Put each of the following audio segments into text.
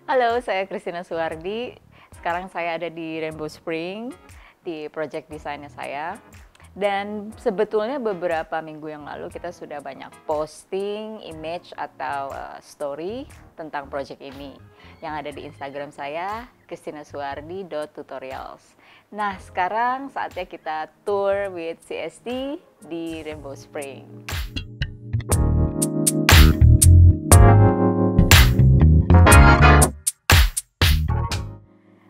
Halo, saya Christina Suwardi. Sekarang saya ada di Rainbow Spring, di project desainnya saya. Dan sebetulnya beberapa minggu yang lalu kita sudah banyak posting image atau story tentang project ini yang ada di Instagram saya, christinasuwardi.tutorials. Nah, sekarang saatnya kita tour with CST di Rainbow Spring.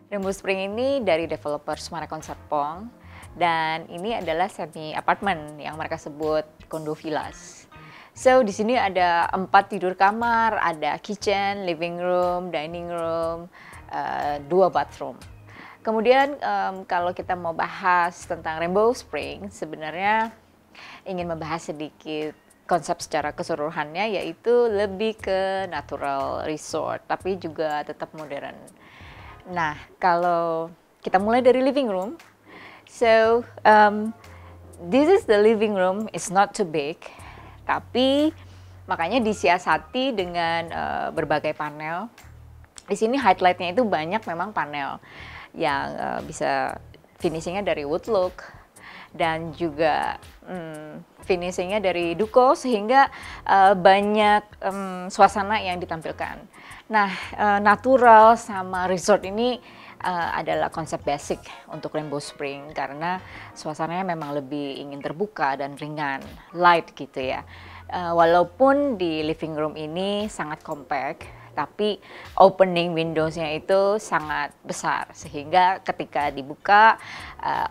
Rainbow Spring ini dari developer Summarecon Serpong, dan ini adalah semi apartemen yang mereka sebut condo villas. So di sini ada 4 tidur kamar, ada kitchen, living room, dining room, 2 bathroom. Kemudian kalau kita mau bahas tentang Rainbow Spring, sebenarnya ingin membahas sedikit konsep secara keseluruhannya, yaitu lebih ke natural resort, tapi juga tetap modern. Nah, kalau kita mulai dari living room, so this is the living room, it's not too big, tapi makanya disiasati dengan berbagai panel. Di sini highlightnya itu banyak memang panel yang bisa finishingnya dari wood look dan juga finishingnya dari duko, sehingga banyak suasana yang ditampilkan. Nah, natural sama resort ini adalah konsep basic untuk Rainbow Spring karena suasananya memang lebih ingin terbuka dan ringan, light gitu ya. Walaupun di living room ini sangat compact, tapi opening windows-nya itu sangat besar sehingga ketika dibuka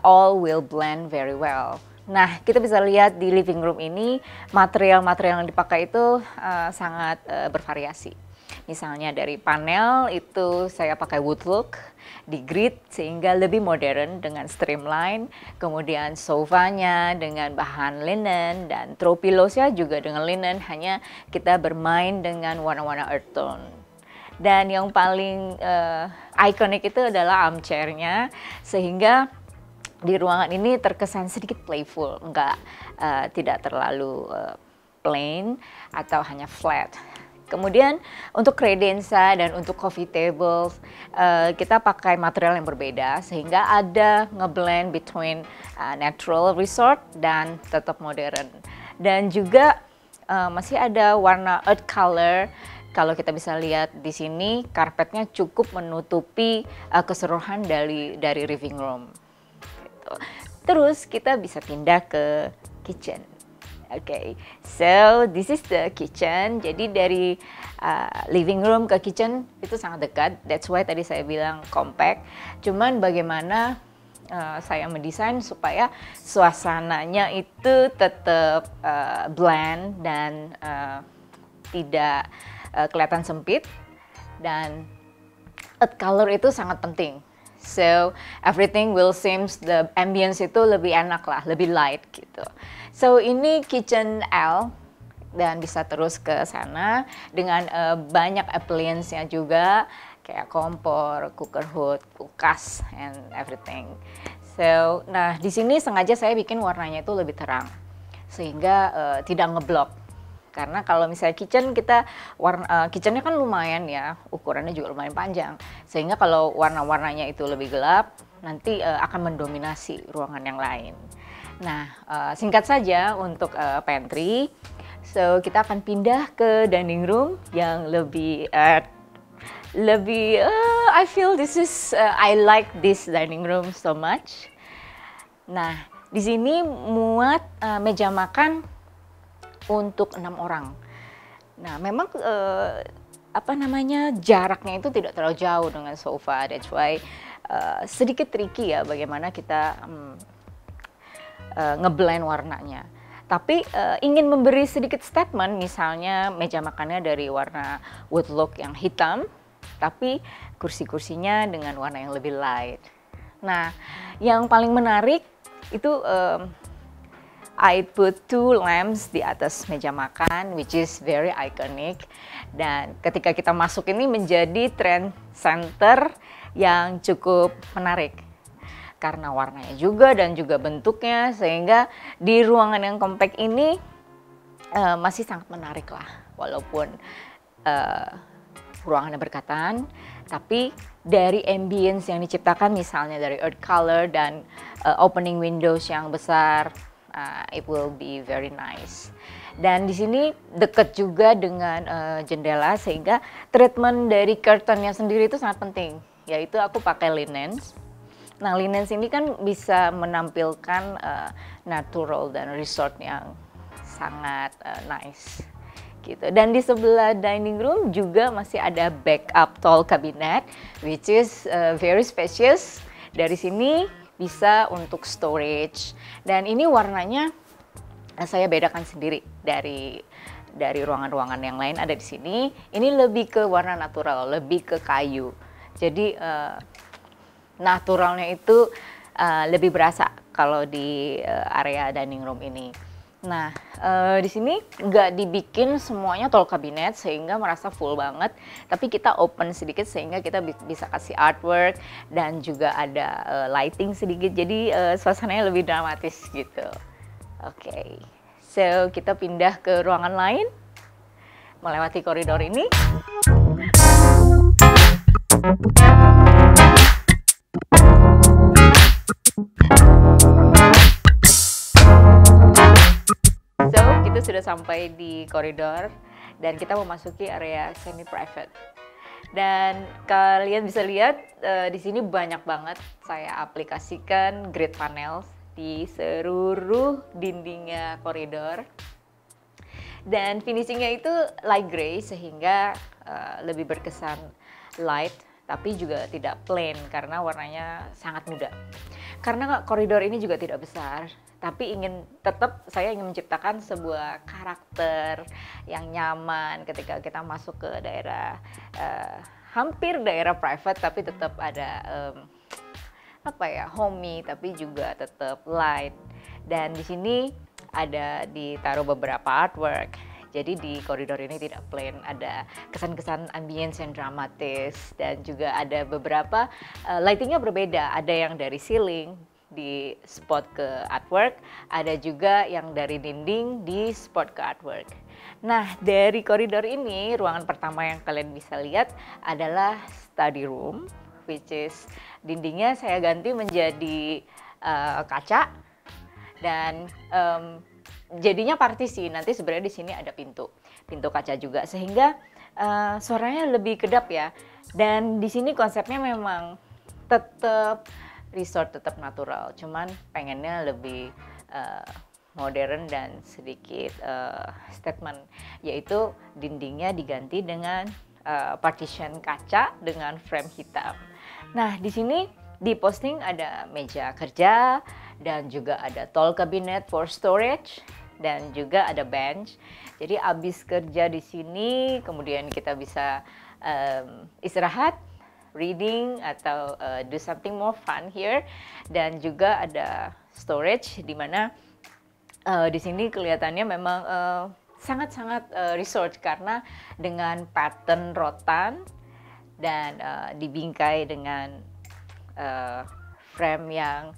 all will blend very well. Nah, kita bisa lihat di living room ini material-material yang dipakai itu sangat bervariasi. Misalnya dari panel itu saya pakai wood look, di grid sehingga lebih modern dengan streamline. Kemudian sofanya dengan bahan linen dan throw pillows-nya juga dengan linen, hanya kita bermain dengan warna-warna earth tone. Dan yang paling ikonik itu adalah armchair-nya, sehingga di ruangan ini terkesan sedikit playful, tidak terlalu plain atau hanya flat. Kemudian untuk credenza dan untuk coffee tables kita pakai material yang berbeda sehingga ada ngeblend between natural resort dan tetap modern. Dan juga masih ada warna earth color. Kalau kita bisa lihat di sini, karpetnya cukup menutupi keseluruhan dari living room. Gitu. Terus kita bisa pindah ke kitchen. Okay, so this is the kitchen. Jadi dari living room ke kitchen itu sangat dekat. That's why tadi saya bilang compact. Cuman bagaimana saya mendesain supaya suasananya itu tetap blend dan tidak kelihatan sempit, dan earth color itu sangat penting. So everything will seems the ambience itu lebih enak lah, lebih light gitu. So ini kitchen L dan bisa terus ke sana dengan banyak appliance-nya juga kayak kompor, cooker hood, kulkas and everything. So nah di sini sengaja saya bikin warnanya itu lebih terang sehingga tidak ngeblok. Karena kalau misalnya kitchen kitchennya kan lumayan ya, ukurannya juga lumayan panjang. Sehingga kalau warna-warnanya itu lebih gelap, nanti akan mendominasi ruangan yang lain. Nah, singkat saja untuk pantry. So, kita akan pindah ke dining room yang lebih I feel I like this dining room so much. Nah, di sini muat meja makan untuk 6 orang. Nah, memang jaraknya itu tidak terlalu jauh dengan sofa. That's why sedikit tricky ya bagaimana kita ngeblend warnanya. Tapi ingin memberi sedikit statement, misalnya meja makannya dari warna wood look yang hitam, tapi kursi-kursinya dengan warna yang lebih light. Nah, yang paling menarik itu I put 2 lamps di atas meja makan, which is very iconic. Dan ketika kita masuk ini menjadi trend center yang cukup menarik. Karena warnanya juga dan juga bentuknya, sehingga di ruangan yang compact ini masih sangat menarik lah. Walaupun ruangannya berkatan, tapi dari ambience yang diciptakan misalnya dari earth color dan opening windows yang besar, it will be very nice. Dan di sini dekat juga dengan jendela sehingga treatment dari curtainnya sendiri itu sangat penting, yaitu aku pakai linens. Nah, linens ini kan bisa menampilkan natural dan resort yang sangat nice gitu. Dan di sebelah dining room juga masih ada backup tall cabinet which is very spacious. Dari sini bisa untuk storage dan ini warnanya saya bedakan sendiri dari ruangan-ruangan yang lain ada di sini. Ini lebih ke warna natural, lebih ke kayu. Jadi naturalnya itu lebih berasa kalau di area dining room ini. Nah, di sini nggak dibikin semuanya tall cabinet sehingga merasa full banget, tapi kita open sedikit sehingga kita bisa kasih artwork dan juga ada lighting sedikit, jadi suasananya lebih dramatis gitu. Oke, so kita pindah ke ruangan lain, melewati koridor ini. So, kita sudah sampai di koridor dan kita memasuki area semi private. Dan kalian bisa lihat di sini banyak banget saya aplikasikan grid panels di seluruh dindingnya koridor. Dan finishingnya itu light gray sehingga lebih berkesan light, tapi juga tidak plain karena warnanya sangat muda. Karena koridor ini juga tidak besar, tapi saya ingin menciptakan sebuah karakter yang nyaman ketika kita masuk ke daerah hampir daerah private, tapi tetap ada homey, tapi juga tetap light. Dan di sini ada ditaruh beberapa artwork. Jadi di koridor ini tidak plain, ada kesan-kesan ambience yang dramatis dan juga ada beberapa lightingnya berbeda. Ada yang dari ceiling di spot ke artwork, ada juga yang dari dinding di spot ke artwork. Nah, dari koridor ini ruangan pertama yang kalian bisa lihat adalah study room, which is dindingnya saya ganti menjadi kaca dan jadinya partisi. Nanti sebenarnya di sini ada pintu kaca juga sehingga suaranya lebih kedap ya. Dan di sini konsepnya memang tetap resort, tetap natural, cuman pengennya lebih modern dan sedikit statement, yaitu dindingnya diganti dengan partition kaca dengan frame hitam. Nah, di sini di posting ada meja kerja dan juga ada tall cabinet for storage dan juga ada bench. Jadi abis kerja di sini, kemudian kita bisa istirahat, reading atau do something more fun here. Dan juga ada storage di mana di sini kelihatannya memang sangat-sangat resort karena dengan pattern rotan dan dibingkai dengan frame yang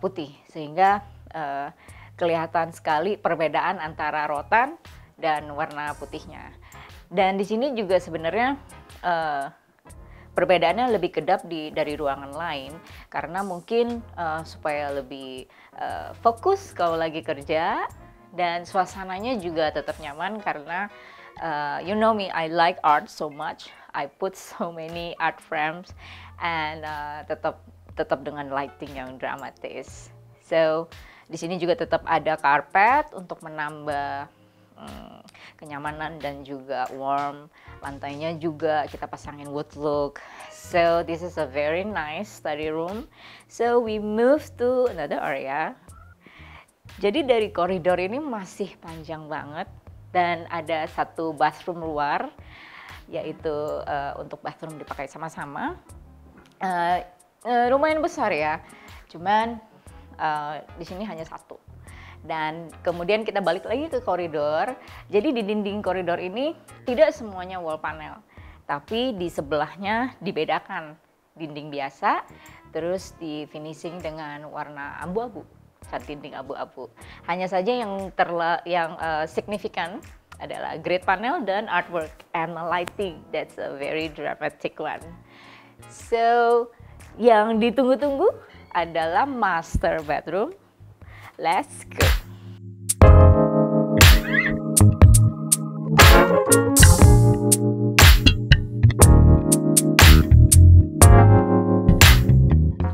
putih sehingga kelihatan sekali perbedaan antara rotan dan warna putihnya. Dan di sini juga sebenarnya perbedaannya lebih kedap dari ruangan lain karena mungkin supaya lebih fokus kalau lagi kerja dan suasananya juga tetap nyaman karena you know me, I like art so much. I put so many art frames and tetap dengan lighting yang dramatis. So di sini juga tetap ada karpet untuk menambah kenyamanan dan juga warm. Lantainya juga kita pasangin wood look. So this is a very nice study room. So we move to another area. Jadi dari koridor ini masih panjang banget dan ada satu bathroom luar, yaitu untuk bathroom dipakai sama-sama. Lumayan besar ya, cuman di sini hanya satu. Dan kemudian kita balik lagi ke koridor. Jadi di dinding koridor ini tidak semuanya wall panel, tapi di sebelahnya dibedakan dinding biasa, terus di finishing dengan warna abu-abu, cat dinding abu-abu. Hanya saja yang signifikan adalah grid panel dan artwork and lighting. That's a very dramatic one. So, yang ditunggu-tunggu adalah master bedroom. Let's go.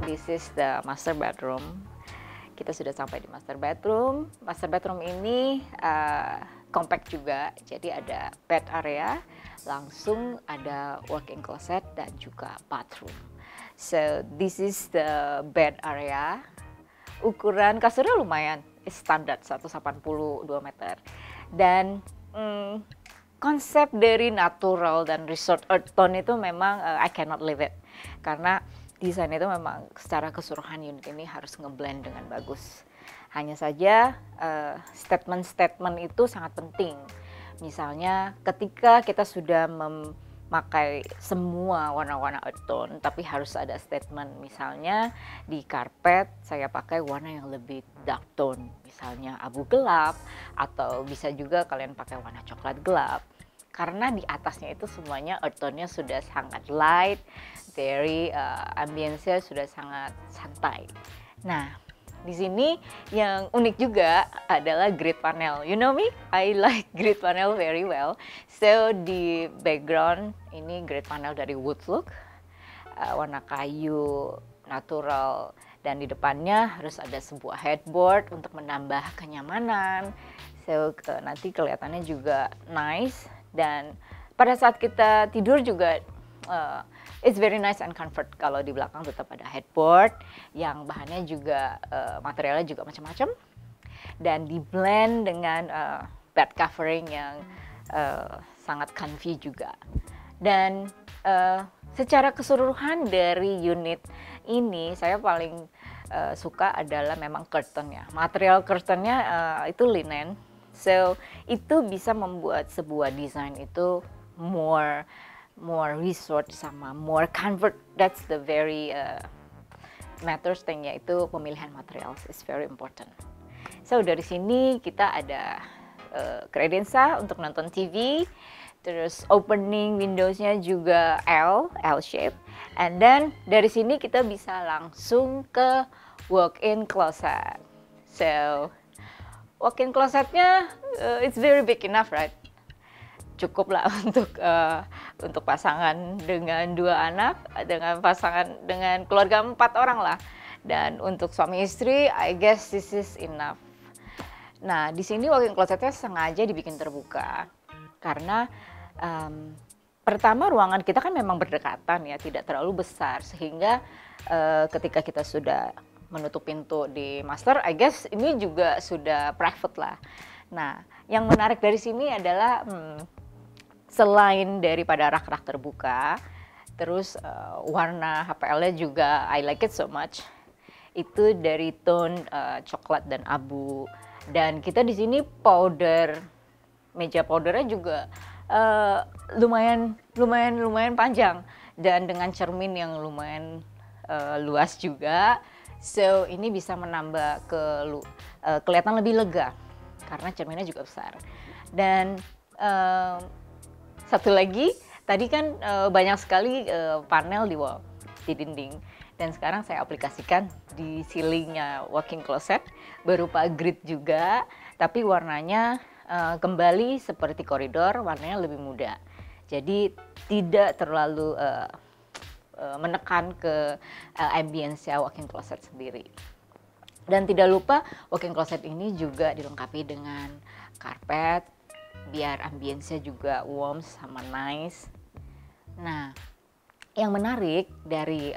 This is the master bedroom. Kita sudah sampai di master bedroom. Master bedroom ini compact juga, jadi ada bed area, langsung ada walk-in closet dan juga bathroom. So this is the bed area. Ukuran kasurnya lumayan, standar 182 meter. Dan konsep dari natural dan resort earth tone itu memang I cannot leave it, karena desain itu memang secara keseluruhan unit ini harus ngeblend dengan bagus. Hanya saja statement-statement itu sangat penting. Misalnya ketika kita sudah memakai semua warna-warna earth tone, tapi harus ada statement. Misalnya di karpet saya pakai warna yang lebih dark tone, misalnya abu gelap, atau bisa juga kalian pakai warna coklat gelap. Karena di atasnya itu semuanya earth tone-nya sudah sangat light, very ambience-nya sudah sangat santai. Nah, di sini yang unik juga adalah grid panel. You know me, I like grid panel very well. So di background ini grid panel dari wood look, warna kayu natural, dan di depannya harus ada sebuah headboard untuk menambah kenyamanan. So nanti kelihatannya juga nice. Dan pada saat kita tidur juga it's very nice and comfort kalau di belakang tetap ada headboard yang bahannya juga materialnya juga macam-macam, dan di blend dengan bed covering yang sangat comfy juga. Dan secara keseluruhan dari unit ini saya paling suka adalah memang curtain-nya. Material curtain-nya itu linen. So itu bisa membuat sebuah desain itu more resort sama more comfort. That's the very matters thing, yaitu pemilihan material is very important. So dari sini kita ada kredensa untuk nonton TV, terus opening windowsnya juga L shape, and then dari sini kita bisa langsung ke walk-in closet. So walk-in closetnya it's very big enough, right? Cukup lah untuk pasangan dengan 2 anak, dengan keluarga 4 orang lah. Dan untuk suami istri, I guess this is enough. Nah, di sini walk-in closetnya sengaja dibikin terbuka karena pertama ruangan kita kan memang berdekatan ya, tidak terlalu besar, sehingga ketika kita sudah menutup pintu di master, I guess ini juga sudah private lah. Nah, yang menarik dari sini adalah selain daripada rak-rak terbuka, terus warna HPL-nya juga I like it so much. Itu dari tone coklat dan abu. Dan kita di sini meja powdernya juga lumayan panjang, dan dengan cermin yang lumayan luas juga. So ini bisa menambah kelihatan lebih lega karena cerminnya juga besar. Dan satu lagi, tadi kan banyak sekali panel di dinding, dan sekarang saya aplikasikan di ceilingnya walk-in closet berupa grid juga, tapi warnanya kembali seperti koridor, warnanya lebih muda. Jadi tidak terlalu menekan ke ambience-nya walk-in closet sendiri. Dan tidak lupa walk-in closet ini juga dilengkapi dengan karpet biar ambience-nya juga warm sama nice. Nah, yang menarik dari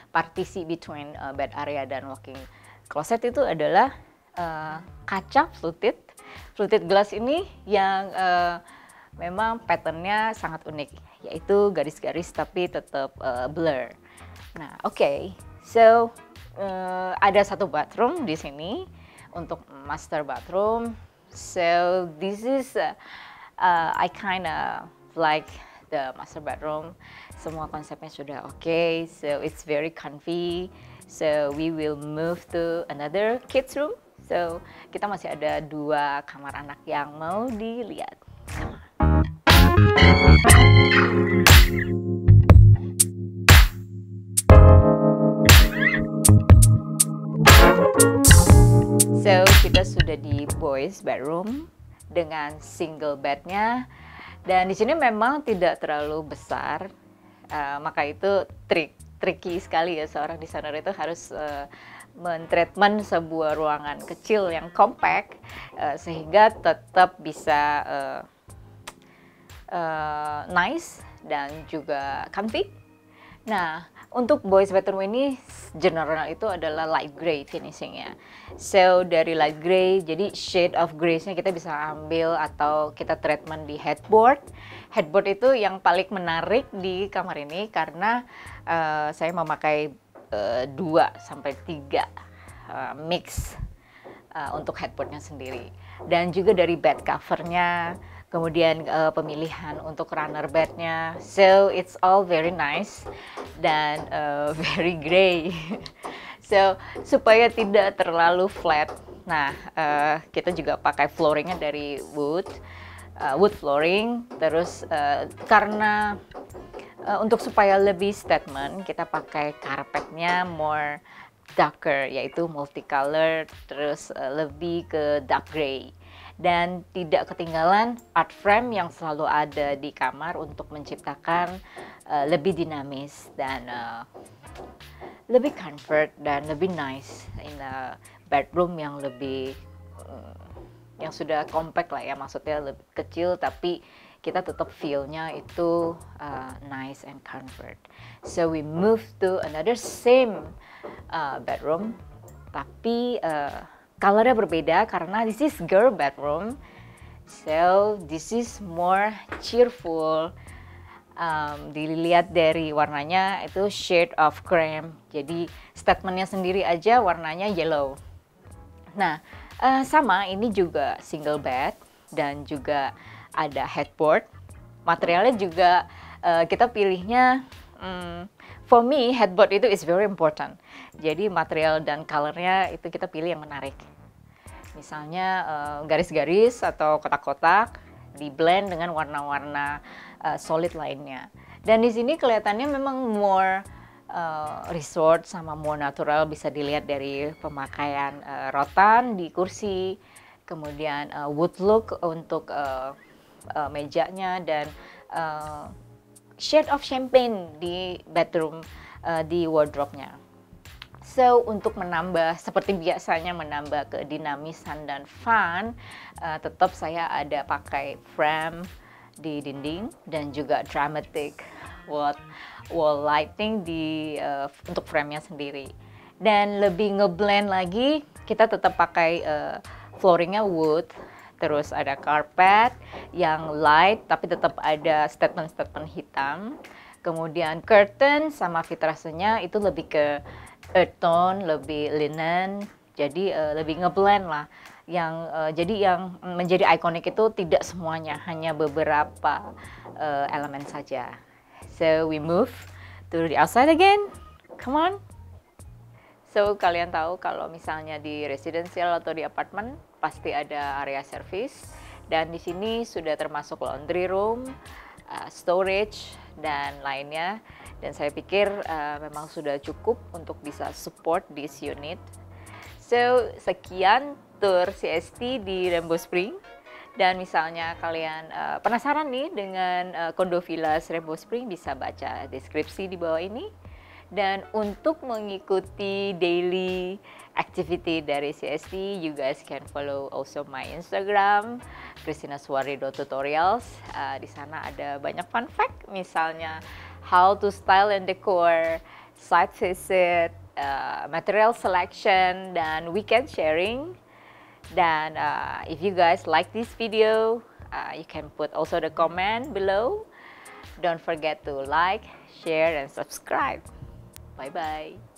partisi between bed area dan walk-in closet itu adalah kaca fluted glass ini yang memang patternnya sangat unik, yaitu garis-garis tapi tetap blur. Nah, oke. So ada satu bathroom di sini untuk master bathroom. So this is I kinda like the master bedroom. Semua konsepnya sudah oke. So it's very comfy. So we will move to another kids room. So, kita masih ada 2 kamar anak yang mau dilihat. So, kita sudah di boys bedroom dengan single bednya, dan di sini memang tidak terlalu besar, maka itu tricky sekali ya, seorang desainer itu harus mentreatment sebuah ruangan kecil yang compact sehingga tetap bisa nice dan juga comfy. Nah, untuk boys bedroom ini general itu adalah light gray finishingnya. So dari light gray, jadi shade of graysnya kita bisa ambil atau kita treatment di headboard. Headboard itu yang paling menarik di kamar ini karena saya memakai 2 sampai 3 mix untuk headboardnya sendiri. Dan juga dari bed covernya, kemudian pemilihan untuk runner bednya, so it's all very nice dan very gray. So supaya tidak terlalu flat, nah kita juga pakai flooringnya dari wood flooring. Terus karena untuk supaya lebih statement, kita pakai karpetnya more darker, yaitu multicolor, terus lebih ke dark gray. Dan tidak ketinggalan art frame yang selalu ada di kamar untuk menciptakan lebih dinamis dan lebih comfort dan lebih nice in a bedroom yang lebih yang sudah compact lah ya, maksudnya lebih kecil tapi kita tetap feel-nya itu nice and comfort. So we move to another same bedroom, tapi colornya berbeda karena this is girl bedroom, so this is more cheerful. Dilihat dari warnanya itu shade of cream, jadi statementnya sendiri aja warnanya yellow. Nah, sama ini juga single bed dan juga ada headboard. Materialnya juga kita pilihnya, for me headboard itu is very important. Jadi material dan colornya itu kita pilih yang menarik. Misalnya garis-garis atau kotak-kotak di blend dengan warna-warna solid lainnya. Dan di sini kelihatannya memang more resort sama more natural, bisa dilihat dari pemakaian rotan di kursi, kemudian wood look untuk mejanya, dan shade of champagne di bedroom di wardrobe-nya. So untuk menambah seperti biasanya, menambah kedinamisan dan fun, tetap saya ada pakai frame di dinding dan juga dramatic wall lighting di untuk frame-nya sendiri. Dan lebih ngeblend lagi, kita tetap pakai flooringnya wood, terus ada carpet yang light tapi tetap ada statement-statement hitam. Kemudian curtain sama vitrasenya itu lebih ke earth tone, lebih linen, jadi lebih ngeblend lah. Jadi yang menjadi ikonik itu tidak semuanya, hanya beberapa elemen saja. So we move to the outside again. Come on. So kalian tahu kalau misalnya di residential atau di apartemen pasti ada area service, dan di sini sudah termasuk laundry room, storage dan lainnya. Dan saya pikir memang sudah cukup untuk bisa support this unit. So sekian tour CST di Rainbow Springs. Dan misalnya kalian penasaran nih dengan Condo Villas Rainbow Springs, bisa baca deskripsi di bawah ini. Dan untuk mengikuti daily activity dari CST, you guys can follow also my Instagram, christinaswardi.tutorials. Di sana ada banyak fun fact, misalnya how to style and decor, site visit, material selection, dan weekend sharing. Dan if you guys like this video, you can put also the comment below. Don't forget to like, share, and subscribe. Bye-bye.